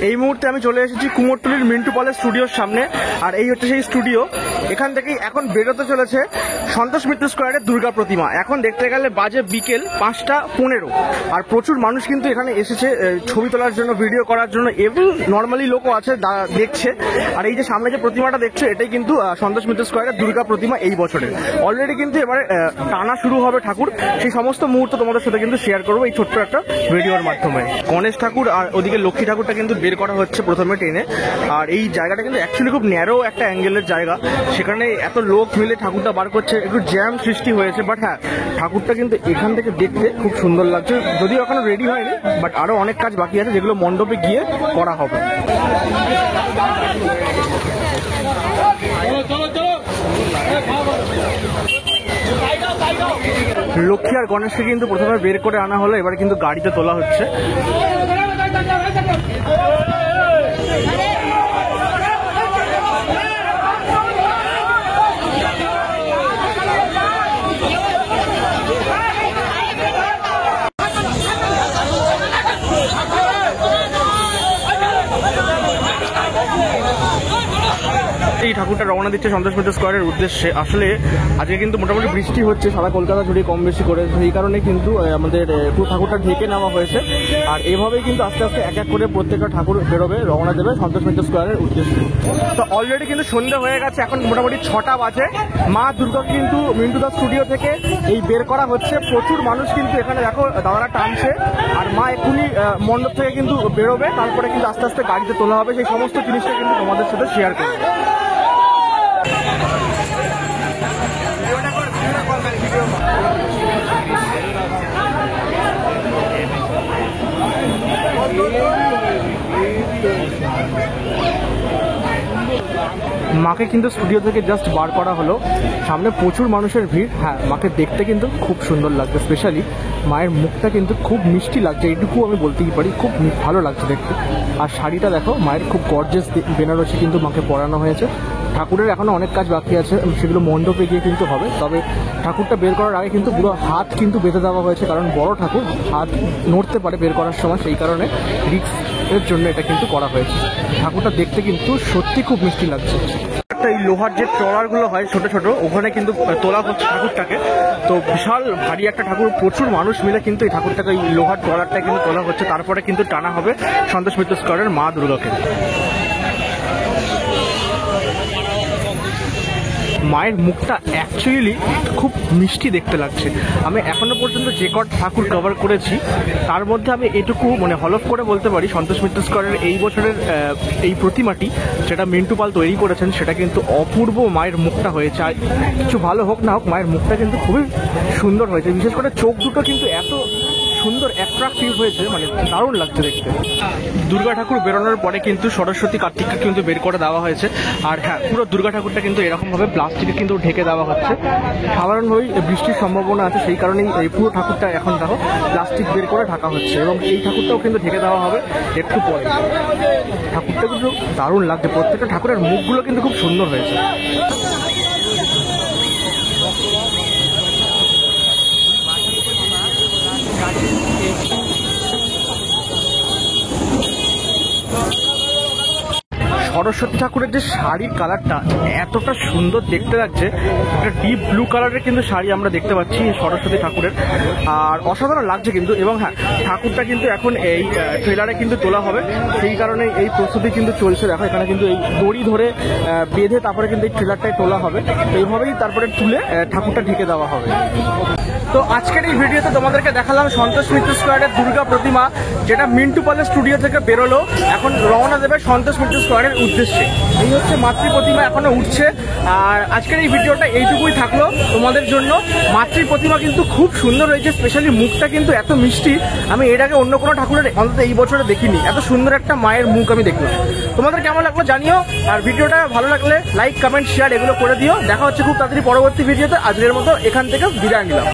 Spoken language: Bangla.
এই মুহূর্তে আমি চলে এসেছি কুমোরটুলির মিন্টু পলের স্টুডিওর সামনে। আর এই হচ্ছে সেই স্টুডিও। এখান থেকেই এখন বেরোতে চলেছে সন্তোষ মিত্র স্কোয়ারের দুর্গা প্রতিমা। এখন দেখতে গেলে বাজে বিকেল 5:15 আর প্রচুর মানুষ কিন্তু এখানে এসেছে ছবি তোলার জন্য, ভিডিও করার জন্য, এবং নর্মালি লোকও আছে দেখছে। আর এই যে সামনে যে প্রতিমাটা দেখছো এটাই কিন্তু সন্তোষ মিত্র স্কোয়ারের দুর্গা প্রতিমা এই বছরের। অলরেডি কিন্তু এবারে টানা শুরু হবে ঠাকুর, সেই সমস্ত মুহূর্ত তোমাদের সাথে কিন্তু শেয়ার করবো এই ছোট্ট একটা ভিডিওর মাধ্যমে। গণেশ ঠাকুর আর ওদিকে লক্ষ্মী ঠাকুরটা কিন্তু বের করা হচ্ছে প্রথমে টেনে। আর এই জায়গাটা কিন্তু অ্যাকচুয়ালি খুব ন্যারো একটা অ্যাঙ্গেলের জায়গা, সেখানে এত লোক মিলে ঠাকুরটা বার করছে, একটু জ্যাম সৃষ্টি হয়েছে। বাট হ্যাঁ, ঠাকুরটা কিন্তু এখান থেকে দেখতে খুব সুন্দর লাগছে, যদিও এখনো রেডি হয়নি, বাট আরো অনেক কাজ বাকি আছে যেগুলো মণ্ডপে গিয়ে করা হবে। লক্ষ্মী আর গণেশকে কিন্তু প্রথমে বের করে আনা হলো, এবারে কিন্তু গাড়িতে তোলা হচ্ছে। এই ঠাকুরটা রওনা দিচ্ছে সন্তোষ মিত্র স্কোয়ারের উদ্দেশ্যে। আসলে আজকে কিন্তু মোটামুটি বৃষ্টি হচ্ছে সারা কলকাতা জুড়ে কম বেশি করে, সেই কারণে কিন্তু আমাদের পুরো ঠাকুরটা ঢেকে নেওয়া হয়েছে। আর এভাবেই কিন্তু আস্তে আস্তে এক এক করে প্রত্যেকটা ঠাকুর বেরোবে, রওনা দেবে সন্তোষ মিত্র স্কোয়ারের উদ্দেশ্যে। তো অলরেডি কিন্তু সন্ধ্যা হয়ে গেছে, এখন মোটামুটি 6টা বাজে। মা দুর্গা কিন্তু মিন্টু দা স্টুডিও থেকে এই বের করা হচ্ছে। প্রচুর মানুষ কিন্তু এখানে দেখো দাদারা টানছে। আর মা এক্ষুনি মণ্ডপ থেকে কিন্তু বেরোবে, তারপরে কিন্তু আস্তে আস্তে গাড়িতে তোলা হবে। সেই সমস্ত জিনিসটা কিন্তু তোমাদের সাথে শেয়ার করবে। মাকে কিন্তু স্টুডিও থেকে জাস্ট বার করা হলো, সামনে প্রচুর মানুষের ভিড়। হ্যাঁ, মাকে দেখতে কিন্তু খুব সুন্দর লাগছে, স্পেশালি মায়ের মুখটা কিন্তু খুব মিষ্টি লাগছে, এইটুকু আমি বলতেই পারি, খুব ভালো লাগছে দেখতে। আর শাড়িটা দেখো, মায়ের খুব গর্জিয়াস বেনারসি কিন্তু মাকে পরানো হয়েছে। ঠাকুরের এখনো অনেক কাজ বাকি আছে, সেগুলো মণ্ডপে গিয়ে কিন্তু হবে। তবে ঠাকুরটা বের করার আগে কিন্তু পুরো হাত কিন্তু বেঁধে দেওয়া হয়েছে, কারণ বড় ঠাকুর হাত নড়তে পারে বের করার সময়, সেই কারণে রিস্ক এর জন্য এটা কিন্তু করা হয়েছে। ঠাকুরটা দেখতে কিন্তু সত্যি খুব মিষ্টি লাগছে। এই লোহার যে ট্রলারগুলো হয় ছোট ছোট, ওখানে কিন্তু তোলা হচ্ছে ঠাকুরটাকে। তো বিশাল ভারী একটা ঠাকুর, প্রচুর মানুষ মিলে কিন্তু এই ঠাকুরটাকে, এই লোহার ট্রলারটা কিন্তু তোলা হচ্ছে। তারপরে কিন্তু টানা হবে সন্তোষ মিত্র স্কোয়ারের মা দুর্গাকে। মায়ের মুখটা অ্যাকচুয়ালি খুব মিষ্টি দেখতে লাগছে। আমি এখনো পর্যন্ত যে কটা ঠাকুর কভার করেছি তার মধ্যে আমি এটুকু হলফ করে বলতে পারি, সন্তোষ মিত্র স্কোয়ারের এই বছরের এই প্রতিমাটি যেটা মিন্টু পাল তৈরি করেছেন সেটা কিন্তু অপূর্ব মায়ের মুখটা হয়েছে। আর কিছু ভালো হোক না হোক, মায়ের মুখটা কিন্তু খুবই সুন্দর হয়েছে। বিশেষ করে চোখ দুটো কিন্তু এত সুন্দর অ্যাট্রাক্টিভ হয়েছে, দারুণ লাগছে দেখতে। দুর্গা ঠাকুর বেরোনোর পরে কিন্তু সরস্বতী কার্তিককে কিন্তু বের করে দেওয়া হয়েছে। আর হ্যাঁ, পুরো দুর্গা ঠাকুরটা কিন্তু এরকমভাবে প্লাস্টিকে কিন্তু ঢেকে দেওয়া হচ্ছে। সাধারণভাবেই বৃষ্টির সম্ভাবনা আছে, সেই কারণেই এই পুরো ঠাকুরটা এখন দেখো প্লাস্টিক বের করে ঢাকা হচ্ছে, এবং এই ঠাকুরটাও কিন্তু ঢেকে দেওয়া হবে একটু পরে। ঠাকুরটা কিন্তু দারুণ লাগছে, প্রত্যেকটা ঠাকুরের মুখগুলো কিন্তু খুব সুন্দর হয়েছে। সরস্বতী ঠাকুরের যে শাড়ির কালারটা এতটা সুন্দর দেখতে লাগছে, একটা ডিপ ব্লু কালারের কিন্তু শাড়ি আমরা দেখতে পাচ্ছি সরস্বতী ঠাকুরের, আর অসাধারণ লাগছে কিন্তু। এবং হ্যাঁ, ঠাকুরটা কিন্তু এখন এই ট্রেলারে কিন্তু তোলা হবে, সেই কারণে এই প্রস্তুতি কিন্তু চলছে। দেখো এখানে কিন্তু এই দড়ি ধরে বেঁধে তারপরে কিন্তু এই ট্রেলারটাই তোলা হবে। এইভাবেই তারপরে তুলে ঠাকুরটা ঢেকে দেওয়া হবে। তো আজকের এই ভিডিওতে তোমাদেরকে দেখালাম সন্তোষ মিত্র স্কোয়ারের দুর্গা প্রতিমা, যেটা মিন্টু পালের স্টুডিও থেকে বেরোলো, এখন রওনা দেবে সন্তোষ মিত্র স্কোয়ারের উদ্দেশ্যে। এই হচ্ছে মাতৃ প্রতিমা, এখনো উঠছে। আর আজকের এই ভিডিওটা এইটুকুই থাকলো তোমাদের জন্য। মাতৃ প্রতিমা কিন্তু খুব সুন্দর হয়েছে, স্পেশালি মুখটা কিন্তু এত মিষ্টি, আমি এর আগে অন্য কোনো ঠাকুরের অন্তত এই বছরে দেখিনি। এত সুন্দর একটা মায়ের মুখ আমি দেখলাম। তোমাদের কেমন লাগলো জানিও, আর ভিডিওটা ভালো লাগলে লাইক, কমেন্ট, শেয়ার এগুলো করে দিও। দেখা হচ্ছে খুব তাড়াতাড়ি পরবর্তী ভিডিওতে। আজকের মতো এখান থেকে বিদায় নিলাম।